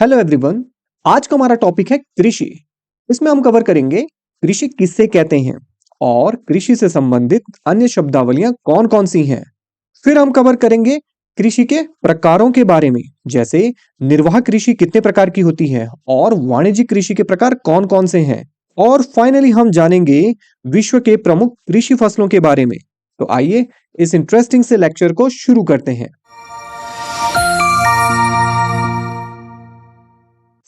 Hello everyone. आज का हमारा टॉपिक है कृषि। इसमें हम कवर करेंगे कृषि किससे कहते हैं और कृषि से संबंधित अन्य शब्दावलियां कौन कौन सी हैं। फिर हम कवर करेंगे कृषि के प्रकारों के बारे में, जैसे निर्वाह कृषि कितने प्रकार की होती है और वाणिज्यिक कृषि के प्रकार कौन कौन से हैं। और फाइनली हम जानेंगे विश्व के प्रमुख कृषि फसलों के बारे में। तो आइए इस इंटरेस्टिंग से लेक्चर को शुरू करते हैं।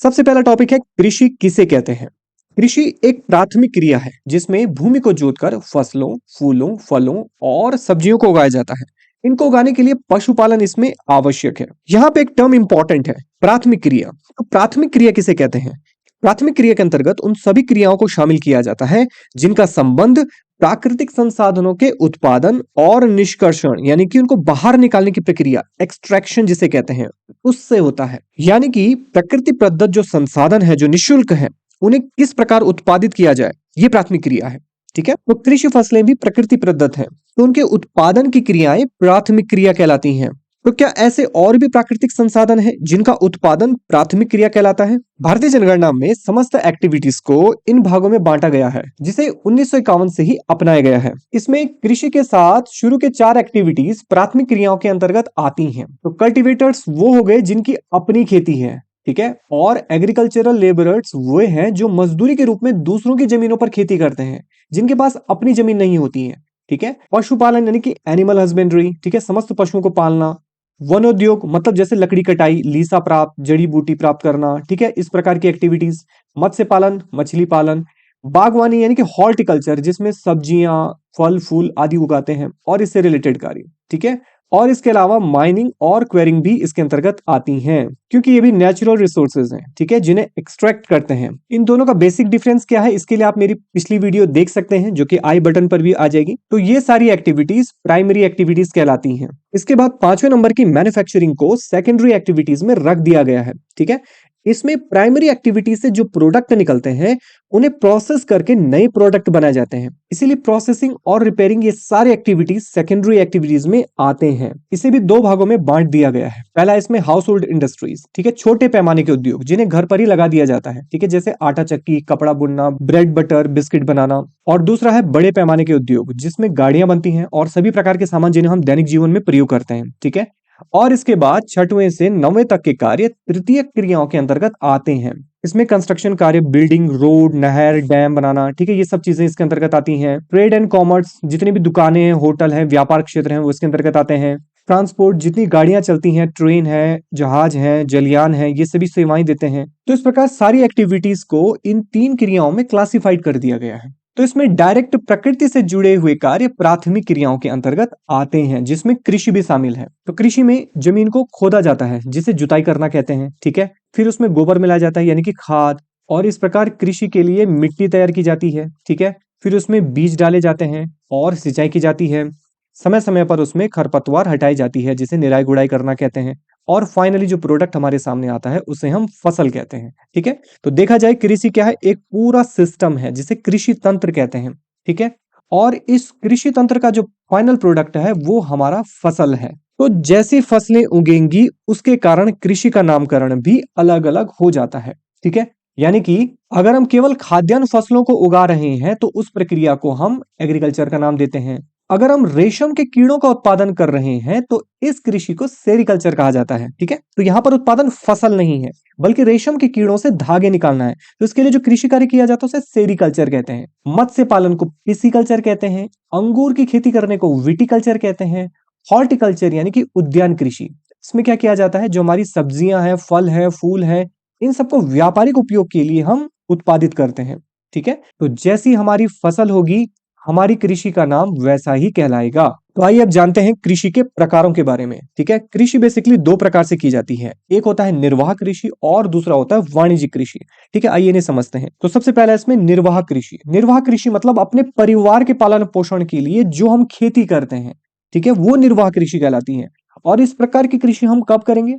सबसे पहला टॉपिक है कृषि किसे कहते हैं। कृषि एक प्राथमिक क्रिया है जिसमें भूमि को जोतकर फसलों, फूलों, फलों और सब्जियों को उगाया जाता है। इनको उगाने के लिए पशुपालन इसमें आवश्यक है। यहाँ पे एक टर्म इंपॉर्टेंट है, प्राथमिक क्रिया। तो प्राथमिक क्रिया किसे कहते हैं? प्राथमिक क्रिया के अंतर्गत उन सभी क्रियाओं को शामिल किया जाता है जिनका संबंध प्राकृतिक संसाधनों के उत्पादन और निष्कर्षण यानी कि उनको बाहर निकालने की प्रक्रिया, एक्सट्रैक्शन जिसे कहते हैं, उससे होता है। यानी कि प्रकृति प्रदत्त जो संसाधन है, जो निःशुल्क है, उन्हें किस प्रकार उत्पादित किया जाए, ये प्राथमिक क्रिया है। ठीक है, तो कृषि फसलें भी प्रकृति प्रदत्त है, तो उनके उत्पादन की क्रियाएं प्राथमिक क्रिया कहलाती हैं। तो क्या ऐसे और भी प्राकृतिक संसाधन हैं जिनका उत्पादन प्राथमिक क्रिया कहलाता है? भारतीय जनगणना में समस्त एक्टिविटीज को इन भागों में बांटा गया है, जिसे 1951 से ही अपनाया गया है। इसमें कृषि के साथ शुरू के 4 एक्टिविटीज प्राथमिक क्रियाओं के अंतर्गत आती हैं। तो कल्टीवेटर्स वो हो गए जिनकी अपनी खेती है, ठीक है, और एग्रीकल्चरल लेबरर्स वो हैं जो मजदूरी के रूप में दूसरों की जमीनों पर खेती करते हैं, जिनके पास अपनी जमीन नहीं होती है। ठीक है, पशुपालन यानी कि एनिमल हस्बेंड्री, ठीक है, समस्त पशुओं को पालना। वनोद्योग मतलब जैसे लकड़ी कटाई, लीसा प्राप्त, जड़ी बूटी प्राप्त करना, ठीक है, इस प्रकार की एक्टिविटीज। मत्स्य पालन, मछली पालन। बागवानी यानी कि हॉर्टिकल्चर, जिसमें सब्जियां, फल फूल आदि उगाते हैं और इससे रिलेटेड कार्य। ठीक है, और इसके अलावा माइनिंग और क्वेरिंग भी इसके अंतर्गत आती हैं, क्योंकि ये भी नेचुरल रिसोर्सेज हैं, ठीक है, जिन्हें एक्सट्रैक्ट करते हैं। इन दोनों का बेसिक डिफरेंस क्या है, इसके लिए आप मेरी पिछली वीडियो देख सकते हैं, जो कि आई बटन पर भी आ जाएगी। तो ये सारी एक्टिविटीज प्राइमरी एक्टिविटीज कहलाती हैं। इसके बाद 5वें नंबर की मैन्युफैक्चरिंग को सेकेंडरी एक्टिविटीज में रख दिया गया है। ठीक है, इसमें प्राइमरी एक्टिविटी से जो प्रोडक्ट निकलते हैं उन्हें प्रोसेस करके नए प्रोडक्ट बनाए जाते हैं, इसीलिए प्रोसेसिंग और रिपेयरिंग ये सारे एक्टिविटीज सेकेंडरी एक्टिविटीज में आते हैं। इसे भी 2 भागों में बांट दिया गया है। पहला इसमें हाउस होल्ड इंडस्ट्रीज, ठीक है, छोटे पैमाने के उद्योग जिन्हें घर पर ही लगा दिया जाता है, ठीक है, जैसे आटा चक्की, कपड़ा बुनना, ब्रेड बटर, बिस्किट बनाना। और दूसरा है बड़े पैमाने के उद्योग, जिसमें गाड़ियां बनती हैं और सभी प्रकार के सामान जिन्हें हम दैनिक जीवन में प्रयोग करते हैं। ठीक है, और इसके बाद 6वें से 9वें तक के कार्य तृतीय क्रियाओं के अंतर्गत आते हैं। इसमें कंस्ट्रक्शन कार्य, बिल्डिंग, रोड, नहर, डैम बनाना, ठीक है, ये सब चीजें इसके अंतर्गत आती हैं। ट्रेड एंड कॉमर्स, जितनी भी दुकानें हैं, होटल हैं, व्यापार क्षेत्र हैं, वो इसके अंतर्गत आते हैं। ट्रांसपोर्ट, जितनी गाड़ियां चलती हैं, ट्रेन है, जहाज है, जलयान है, ये सभी सेवाएं देते हैं। तो इस प्रकार सारी एक्टिविटीज को इन 3 क्रियाओं में क्लासिफाइड कर दिया गया है। तो इसमें डायरेक्ट प्रकृति से जुड़े हुए कार्य प्राथमिक क्रियाओं के अंतर्गत आते हैं, जिसमें कृषि भी शामिल है। तो कृषि में जमीन को खोदा जाता है, जिसे जुताई करना कहते हैं। ठीक है, फिर उसमें गोबर मिलाया जाता है यानी कि खाद, और इस प्रकार कृषि के लिए मिट्टी तैयार की जाती है। ठीक है, फिर उसमें बीज डाले जाते हैं और सिंचाई की जाती है। समय समय पर उसमें खरपतवार हटाई जाती है, जिसे निराई गुड़ाई करना कहते हैं। और फाइनली जो प्रोडक्ट हमारे सामने आता है उसे हम फसल कहते हैं। ठीक है, तो देखा जाए कृषि क्या है, एक पूरा सिस्टम है जिसे कृषि तंत्र कहते हैं। ठीक है, और इस कृषि तंत्र का जो फाइनल प्रोडक्ट है वो हमारा फसल है। तो जैसी फसलें उगेंगी उसके कारण कृषि का नामकरण भी अलग अलग हो जाता है। ठीक है, यानी कि अगर हम केवल खाद्यान्न फसलों को उगा रहे हैं तो उस प्रक्रिया को हम एग्रीकल्चर का नाम देते हैं। अगर हम रेशम के कीड़ों का उत्पादन कर रहे हैं तो इस कृषि को सेरिकल्चर कहा जाता है। ठीक है, तो यहाँ पर उत्पादन फसल नहीं है, बल्कि रेशम के कीड़ों से धागे निकालना है, तो इसके लिए जो कृषि कार्य किया जाता है उसे सेरिकल्चर कहते हैं। मत्स्य पालन को पिसीकल्चर कहते हैं। अंगूर की खेती करने को विटिकल्चर कहते हैं। हॉर्टिकल्चर यानी कि उद्यान कृषि, इसमें क्या किया जाता है, जो हमारी सब्जियां हैं, फल है, फूल है, इन सबको व्यापारिक उपयोग के लिए हम उत्पादित करते हैं। ठीक है, तो जैसी हमारी फसल होगी हमारी कृषि का नाम वैसा ही कहलाएगा। तो आइए अब जानते हैं कृषि के प्रकारों के बारे में। ठीक है, कृषि बेसिकली 2 प्रकार से की जाती है, एक होता है निर्वाह कृषि और दूसरा होता है वाणिज्यिक कृषि। ठीक है, आइए इन्हें समझते हैं। तो सबसे पहला इसमें निर्वाह कृषि। निर्वाह कृषि मतलब अपने परिवार के पालन पोषण के लिए जो हम खेती करते हैं, ठीक है, वो निर्वाह कृषि कहलाती है। और इस प्रकार की कृषि हम कब करेंगे,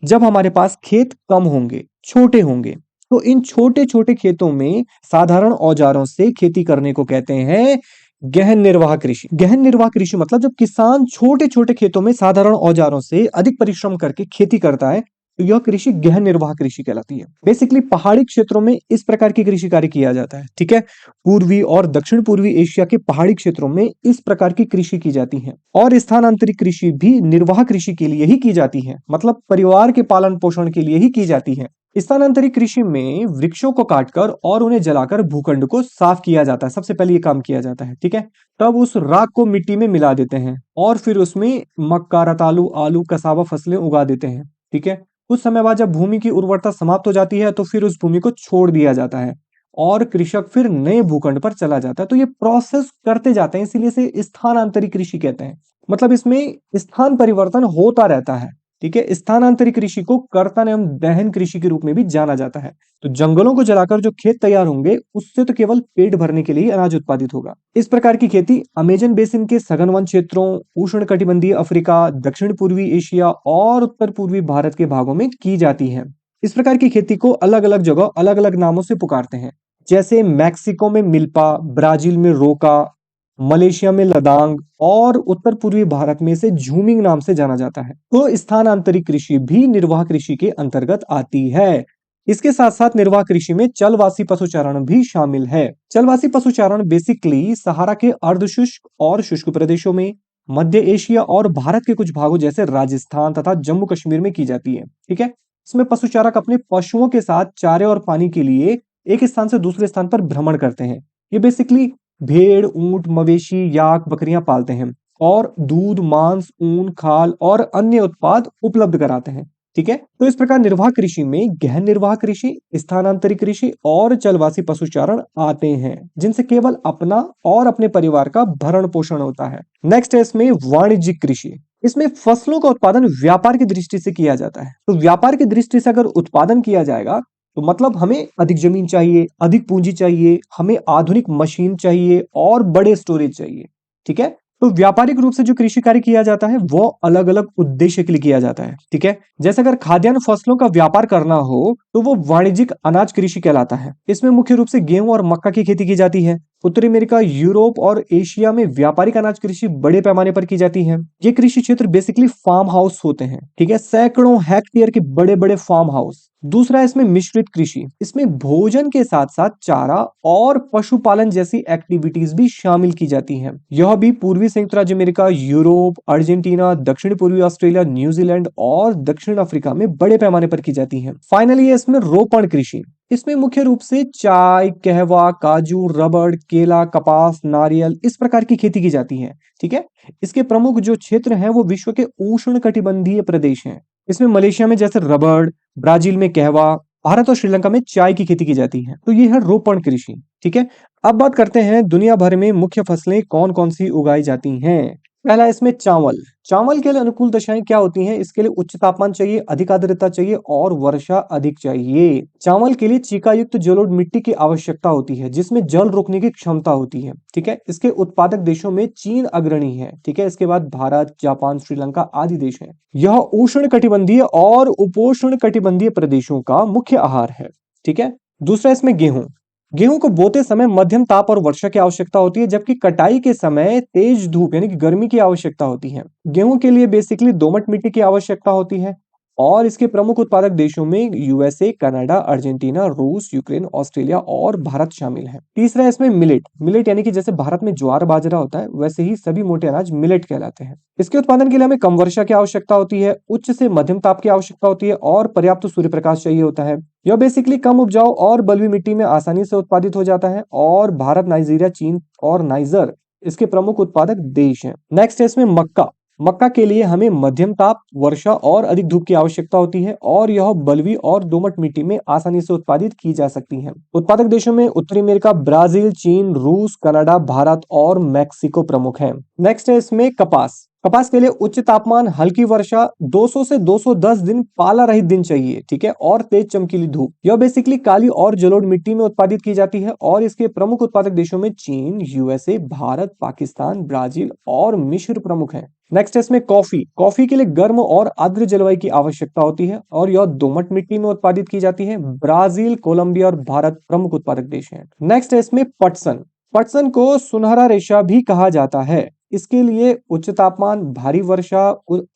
जब हमारे पास खेत कम होंगे, छोटे होंगे। तो इन छोटे छोटे खेतों में साधारण औजारों से खेती करने को कहते हैं गहन निर्वाह कृषि। गहन निर्वाह कृषि मतलब जब किसान छोटे छोटे खेतों में साधारण औजारों से अधिक परिश्रम करके खेती करता है, तो यह कृषि गहन निर्वाह कृषि कहलाती है। बेसिकली पहाड़ी क्षेत्रों में इस प्रकार की कृषि कार्य किया जाता है, ठीक है। पूर्वी और दक्षिण पूर्वी एशिया के पहाड़ी क्षेत्रों में इस प्रकार की कृषि की जाती है। और स्थानांतरित कृषि भी निर्वाह कृषि के लिए ही की जाती है, मतलब परिवार के पालन पोषण के लिए ही की जाती है। स्थानांतरित कृषि में वृक्षों को काटकर और उन्हें जलाकर भूखंड को साफ किया जाता है। सबसे पहले ये काम किया जाता है, ठीक है। तब उस राख को मिट्टी में मिला देते हैं और फिर उसमें मक्का, रतालू, आलू, कसावा फसलें उगा देते हैं, ठीक है। कुछ समय बाद जब भूमि की उर्वरता समाप्त हो जाती है तो फिर उस भूमि को छोड़ दिया जाता है और कृषक फिर नए भूखंड पर चला जाता है। तो ये प्रोसेस करते जाते हैं, इसीलिए इसे स्थानांतरित कृषि कहते हैं। मतलब इसमें स्थान परिवर्तन होता रहता है, ठीक है। स्थानांतरित कृषि को कर्तन एवं दहन कृषि के रूप में भी जाना जाता है। तो जंगलों को जलाकर जो खेत तैयार होंगे उससे तो केवल पेट भरने के लिए ही अनाज उत्पादित होगा। इस प्रकार की खेती अमेजन बेसिन के सघन वन क्षेत्रों, उष्णकटिबंधीय अफ्रीका, दक्षिण पूर्वी एशिया और उत्तर पूर्वी भारत के भागों में की जाती है। इस प्रकार की खेती को अलग अलग जगह अलग अलग नामों से पुकारते हैं, जैसे मैक्सिको में मिल्पा, ब्राजील में रोका, मलेशिया में लदांग और उत्तर पूर्वी भारत में इसे झूमिंग नाम से जाना जाता है। तो स्थानांतरित कृषि भी निर्वाह कृषि के अंतर्गत आती है। इसके साथ साथ निर्वाह कृषि में चलवासी पशुचारण भी शामिल है। चलवासी पशुचारण बेसिकली सहारा के अर्धशुष्क और शुष्क प्रदेशों में, मध्य एशिया और भारत के कुछ भागों जैसे राजस्थान तथा जम्मू कश्मीर में की जाती है, ठीक है। इसमें पशुचारक अपने पशुओं के साथ चारे और पानी के लिए एक स्थान से दूसरे स्थान पर भ्रमण करते हैं। ये बेसिकली भेड़, ऊंट, मवेशी, याक, बकरियां पालते हैं और दूध, मांस, ऊन, खाल और अन्य उत्पाद उपलब्ध कराते हैं, ठीक है। तो इस प्रकार निर्वाह कृषि में गहन निर्वाह कृषि, स्थानांतरित कृषि और चलवासी पशुचारण आते हैं, जिनसे केवल अपना और अपने परिवार का भरण पोषण होता है। नेक्स्ट है इसमें वाणिज्यिक कृषि। इसमें फसलों का उत्पादन व्यापार की दृष्टि से किया जाता है। तो व्यापार की दृष्टि से अगर उत्पादन किया जाएगा तो मतलब हमें अधिक जमीन चाहिए, अधिक पूंजी चाहिए, हमें आधुनिक मशीन चाहिए और बड़े स्टोरेज चाहिए, ठीक है। तो व्यापारिक रूप से जो कृषि कार्य किया जाता है वो अलग अलग उद्देश्य के लिए किया जाता है, ठीक है। जैसे अगर खाद्यान्न फसलों का व्यापार करना हो तो वो वाणिज्यिक अनाज कृषि कहलाता है। इसमें मुख्य रूप से गेहूं और मक्का की खेती की जाती है। उत्तरी अमेरिका, यूरोप और एशिया में व्यापारिक अनाज कृषि बड़े पैमाने पर की जाती है। ये कृषि क्षेत्र बेसिकली फार्म हाउस होते हैं, ठीक है, सैकड़ों हेक्टेयर के बड़े बड़े फार्म हाउस। दूसरा है इसमें मिश्रित कृषि। इसमें भोजन के साथ साथ चारा और पशुपालन जैसी एक्टिविटीज भी शामिल की जाती हैं। यह भी पूर्वी संयुक्त राज्य अमेरिका, यूरोप, अर्जेंटीना, दक्षिण पूर्वी ऑस्ट्रेलिया, न्यूजीलैंड और दक्षिण अफ्रीका में बड़े पैमाने पर की जाती है। फाइनली इसमें रोपण कृषि। इसमें मुख्य रूप से चाय, कहवा, काजू, रबड़, केला, कपास, नारियल इस प्रकार की खेती की जाती है, ठीक है। इसके प्रमुख जो क्षेत्र हैं वो विश्व के उष्ण कटिबंधीय प्रदेश हैं। इसमें मलेशिया में जैसे रबड़, ब्राजील में कहवा, भारत और श्रीलंका में चाय की खेती की जाती है। तो ये है रोपण कृषि, ठीक है। अब बात करते हैं दुनिया भर में मुख्य फसलें कौन कौन सी उगाई जाती हैं। पहला इसमें चावल। चावल के लिए अनुकूल दशाएं क्या होती हैं? इसके लिए उच्च तापमान चाहिए, अधिक आर्द्रता चाहिए और वर्षा अधिक चाहिए। चावल के लिए चीका युक्त जलोढ़ मिट्टी की आवश्यकता होती है, जिसमें जल रोकने की क्षमता होती है, ठीक है। इसके उत्पादक देशों में चीन अग्रणी है, ठीक है। इसके बाद भारत, जापान, श्रीलंका आदि देश हैं। यह उष्ण कटिबंधीय और उपोष्ण कटिबंधीय प्रदेशों का मुख्य आहार है, ठीक है। दूसरा इसमें गेहूं। गेहूं को बोते समय मध्यम ताप और वर्षा की आवश्यकता होती है, जबकि कटाई के समय तेज धूप यानी कि गर्मी की आवश्यकता होती है। गेहूं के लिए बेसिकली दोमट मिट्टी की आवश्यकता होती है और इसके प्रमुख उत्पादक देशों में यूएसए, कनाडा, अर्जेंटीना, रूस, यूक्रेन, ऑस्ट्रेलिया और भारत शामिल है। तीसरा इसमें मिलेट। मिलेट यानी कि जैसे भारत में ज्वार बाजरा होता है, वैसे ही सभी मोटे अनाज मिलेट कहलाते हैं। इसके उत्पादन के लिए हमें कम वर्षा की आवश्यकता होती है, उच्च से मध्यम ताप की आवश्यकता होती है और पर्याप्त सूर्य प्रकाश चाहिए होता है। यह बेसिकली कम उपजाऊ और बलुई मिट्टी में आसानी से उत्पादित हो जाता है और भारत, नाइजीरिया, चीन और नाइजर इसके प्रमुख उत्पादक देश हैं। नेक्स्ट है इसमें मक्का। मक्का के लिए हमें मध्यम ताप, वर्षा और अधिक धूप की आवश्यकता होती है और यह बलुई और दोमट मिट्टी में आसानी से उत्पादित की जा सकती है। उत्पादक देशों में उत्तरी अमेरिका, ब्राजील, चीन, रूस, कनाडा, भारत और मैक्सिको प्रमुख हैं। नेक्स्ट है इसमें कपास। कपास के लिए उच्च तापमान, हल्की वर्षा, 200 से 210 दिन पाला रहित दिन चाहिए, ठीक है, और तेज चमकीली धूप। यह बेसिकली काली और जलोढ़ मिट्टी में उत्पादित की जाती है और इसके प्रमुख उत्पादक देशों में चीन, यूएसए, भारत, पाकिस्तान, ब्राजील और मिस्र प्रमुख हैं। नेक्स्ट है इसमें कॉफी। कॉफी के लिए गर्म और आर्द्र जलवायु की आवश्यकता होती है और यह दोमट मिट्टी में उत्पादित की जाती है। ब्राजील, कोलंबिया और भारत प्रमुख उत्पादक देश हैं। नेक्स्ट है इसमें पटसन। पटसन को सुनहरा रेशा भी कहा जाता है। इसके लिए उच्च तापमान, भारी वर्षा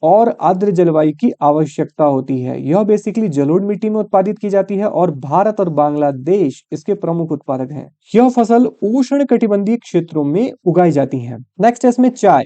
और आर्द्र जलवायु की आवश्यकता होती है। यह बेसिकली जलोढ़ मिट्टी में उत्पादित की जाती है और भारत और बांग्लादेश इसके प्रमुख उत्पादक हैं। यह फसल उष्ण कटिबंधीय क्षेत्रों में उगाई जाती है। नेक्स्ट है इसमें चाय।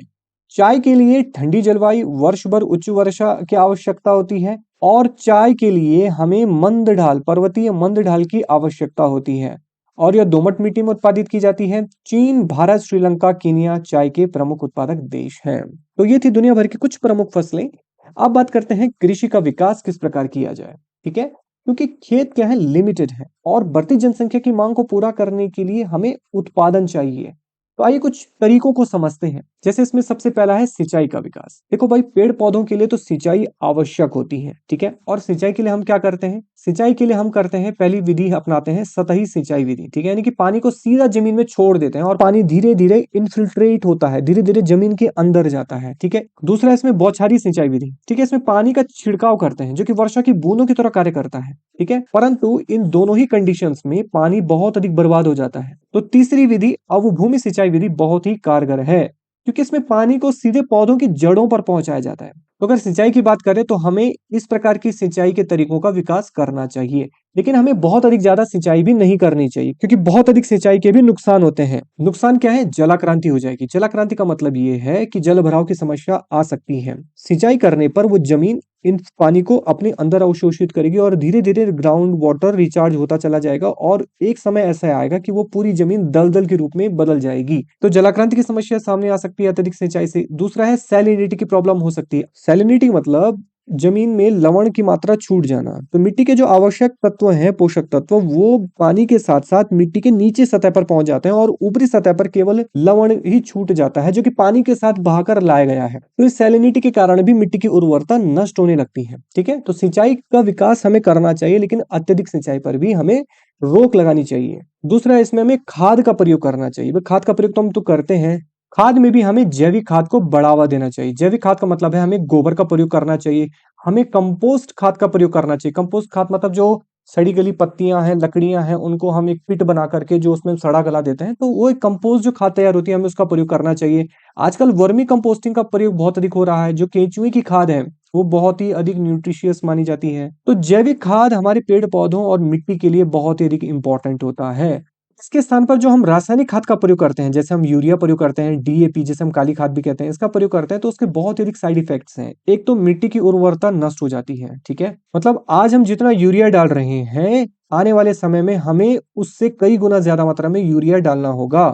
चाय के लिए ठंडी जलवायु, वर्ष भर उच्च वर्षा की आवश्यकता होती है और चाय के लिए हमें मंद ढाल, पर्वतीय मंद ढाल की आवश्यकता होती है और यह दोमट मिट्टी में उत्पादित की जाती है। चीन, भारत, श्रीलंका, केन्या चाय के प्रमुख उत्पादक देश हैं। तो ये थी दुनिया भर की कुछ प्रमुख फसलें। अब बात करते हैं कृषि का विकास किस प्रकार किया जाए। ठीक है, क्योंकि खेत क्या है, लिमिटेड है और बढ़ती जनसंख्या की मांग को पूरा करने के लिए हमें उत्पादन चाहिए। तो आइए कुछ तरीकों को समझते हैं। जैसे इसमें सबसे पहला है सिंचाई का विकास। देखो भाई, पेड़ पौधों के लिए तो सिंचाई आवश्यक होती है, ठीक है। और सिंचाई के लिए हम क्या करते हैं, सिंचाई के लिए हम करते हैं, पहली विधि अपनाते हैं सतही सिंचाई विधि, ठीक है। यानी कि पानी को सीधा जमीन में छोड़ देते हैं और पानी धीरे धीरे इन्फिल्ट्रेट होता है, धीरे धीरे जमीन के अंदर जाता है, ठीक है। दूसरा इसमें बौछारी सिंचाई विधि, ठीक है। इसमें पानी का छिड़काव करते हैं जो कि वर्षा की बूंदों की तरह कार्य करता है, ठीक है। परंतु इन दोनों ही कंडीशंस में पानी बहुत अधिक बर्बाद हो जाता है। तो तीसरी विधि अवभूमि सिंचाई विधि बहुत ही कारगर है, क्योंकि इसमें पानी को सीधे पौधों की जड़ों पर पहुंचाया जाता है। तो अगर सिंचाई की बात करें तो हमें इस प्रकार की सिंचाई के तरीकों का विकास करना चाहिए, लेकिन हमें बहुत अधिक ज्यादा सिंचाई भी नहीं करनी चाहिए, क्योंकि बहुत अधिक सिंचाई के भी नुकसान होते हैं। नुकसान क्या है, जलाक्रांति हो जाएगी। जलाक्रांति का मतलब ये है कि जल भराव की समस्या आ सकती है। सिंचाई करने पर वो जमीन इन पानी को अपने अंदर अवशोषित करेगी और धीरे धीरे ग्राउंड वाटर रिचार्ज होता चला जाएगा और एक समय ऐसा आएगा कि वो पूरी जमीन दलदल के रूप में बदल जाएगी। तो जलाक्रांति की समस्या सामने आ सकती है अत्यधिक सिंचाई से। दूसरा है सैलिनिटी की प्रॉब्लम हो सकती है। सैलिनिटी मतलब जमीन में लवण की मात्रा छूट जाना। तो मिट्टी के जो आवश्यक तत्व हैं, पोषक तत्व, वो पानी के साथ साथ मिट्टी के नीचे सतह पर पहुंच जाते हैं और ऊपरी सतह पर केवल लवण ही छूट जाता है जो कि पानी के साथ बहाकर लाया गया है। तो इस सैलिनिटी के कारण भी मिट्टी की उर्वरता नष्ट होने लगती है, ठीक है। तो सिंचाई का विकास हमें करना चाहिए, लेकिन अत्यधिक सिंचाई पर भी हमें रोक लगानी चाहिए। दूसरा, इसमें हमें खाद का प्रयोग करना चाहिए। खाद का प्रयोग तो हम तो करते हैं। खाद में भी हमें जैविक खाद को बढ़ावा देना चाहिए। जैविक खाद का मतलब है हमें गोबर का प्रयोग करना चाहिए, हमें कंपोस्ट खाद का प्रयोग करना चाहिए। कंपोस्ट खाद मतलब जो सड़ी गली पत्तियां हैं, लकड़ियां हैं, उनको हम एक पिट बना करके जो उसमें सड़ा गला देते हैं, तो वो एक कंपोस्ट जो खाद तैयार होती है, हमें उसका प्रयोग करना चाहिए। आजकल वर्मी कंपोस्टिंग का प्रयोग बहुत अधिक हो रहा है। जो केंचुए की खाद है वो बहुत ही अधिक न्यूट्रिशियस मानी जाती है। तो जैविक खाद हमारे पेड़ पौधों और मिट्टी के लिए बहुत ही अधिक इंपॉर्टेंट होता है। इसके स्थान पर जो हम रासायनिक खाद का प्रयोग करते हैं, जैसे हम यूरिया प्रयोग करते हैं, डीएपी जिसे हम काली खाद भी कहते हैं, इसका प्रयोग करते हैं, तो उसके बहुत अधिक साइड इफेक्ट्स हैं। एक तो मिट्टी की उर्वरता नष्ट हो जाती है, ठीक है। मतलब आज हम जितना यूरिया डाल रहे हैं, आने वाले समय में हमें उससे कई गुना ज्यादा मात्रा में यूरिया डालना होगा,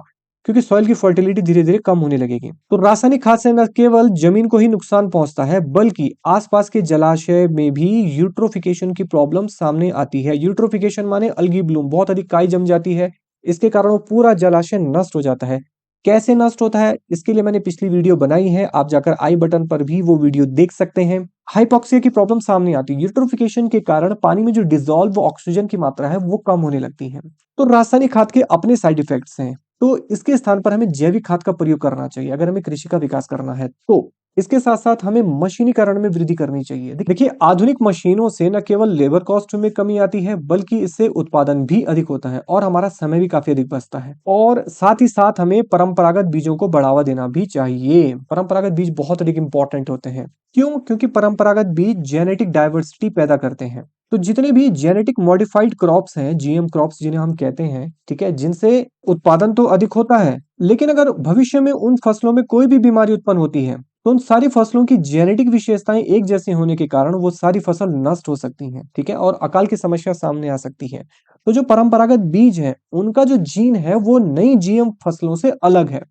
क्योंकि सॉइल की फर्टिलिटी धीरे धीरे कम होने लगेगी। तो रासायनिक खाद से न केवल जमीन को ही नुकसान पहुंचता है, बल्कि आसपास के जलाशय में भी यूट्रोफिकेशन की प्रॉब्लम सामने आती है। यूट्रोफिकेशन माने अलगी ब्लूम, बहुत अधिक काई जम जाती है। इसके कारण वो पूरा जलाशय नष्ट हो जाता है। कैसे नष्ट होता है, इसके लिए मैंने पिछली वीडियो बनाई है, आप जाकर आई बटन पर भी वो वीडियो देख सकते हैं। हाइपोक्सिया की प्रॉब्लम सामने आती है। यूट्रोफिकेशन के कारण पानी में जो डिसॉल्व ऑक्सीजन की मात्रा है वो कम होने लगती है। तो रासायनिक खाद के अपने साइड इफेक्ट्स हैं, तो इसके स्थान पर हमें जैविक खाद का प्रयोग करना चाहिए अगर हमें कृषि का विकास करना है। तो इसके साथ साथ हमें मशीनीकरण में वृद्धि करनी चाहिए। देखिए, आधुनिक मशीनों से न केवल लेबर कॉस्ट में कमी आती है, बल्कि इससे उत्पादन भी अधिक होता है और हमारा समय भी काफी अधिक बचता है। और साथ ही साथ हमें परंपरागत बीजों को बढ़ावा देना भी चाहिए। परंपरागत बीज बहुत अधिक इंपॉर्टेंट होते हैं। क्यों? क्योंकि परंपरागत बीज जेनेटिक डाइवर्सिटी पैदा करते हैं। तो जितने भी जेनेटिक मॉडिफाइड क्रॉप्स हैं, जीएम क्रॉप्स जिन्हें हम कहते हैं, ठीक है, जिनसे उत्पादन तो अधिक होता है, लेकिन अगर भविष्य में उन फसलों में कोई भी बीमारी उत्पन्न होती है, तो उन सारी फसलों की जेनेटिक विशेषताएं एक जैसी होने के कारण वो सारी फसल नष्ट हो सकती हैं, ठीक है, और अकाल की समस्या सामने आ सकती है। तो जो परंपरागत बीज है, उनका जो जीन है वो नई जीएम फसलों से अलग है।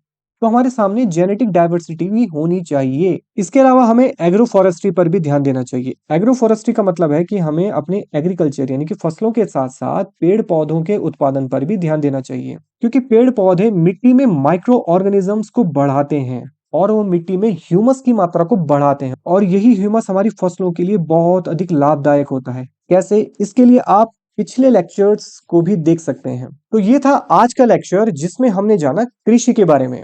तो हमारे सामने जेनेटिक डाइवर्सिटी भी होनी चाहिए। इसके अलावा हमें एग्रो फॉरेस्ट्री पर भी ध्यान देना चाहिए। एग्रो फॉरेस्ट्री का मतलब है कि हमें अपने एग्रीकल्चर यानी कि फसलों के साथ साथ पेड़ पौधों के उत्पादन पर भी ध्यान देना चाहिए, क्योंकि पेड़ पौधे मिट्टी में माइक्रो ऑर्गेनिजम्स को बढ़ाते हैं और वो मिट्टी में ह्यूमस की मात्रा को बढ़ाते हैं, और यही ह्यूमस हमारी फसलों के लिए बहुत अधिक लाभदायक होता है। कैसे? इसके लिए आप पिछले लेक्चर्स को भी देख सकते हैं। तो ये था आज का लेक्चर जिसमें हमने जाना कृषि के बारे में।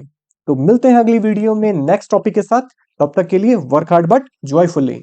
तो मिलते हैं अगली वीडियो में नेक्स्ट टॉपिक के साथ। तब तक के लिए वर्क हार्ड बट जॉयफुली।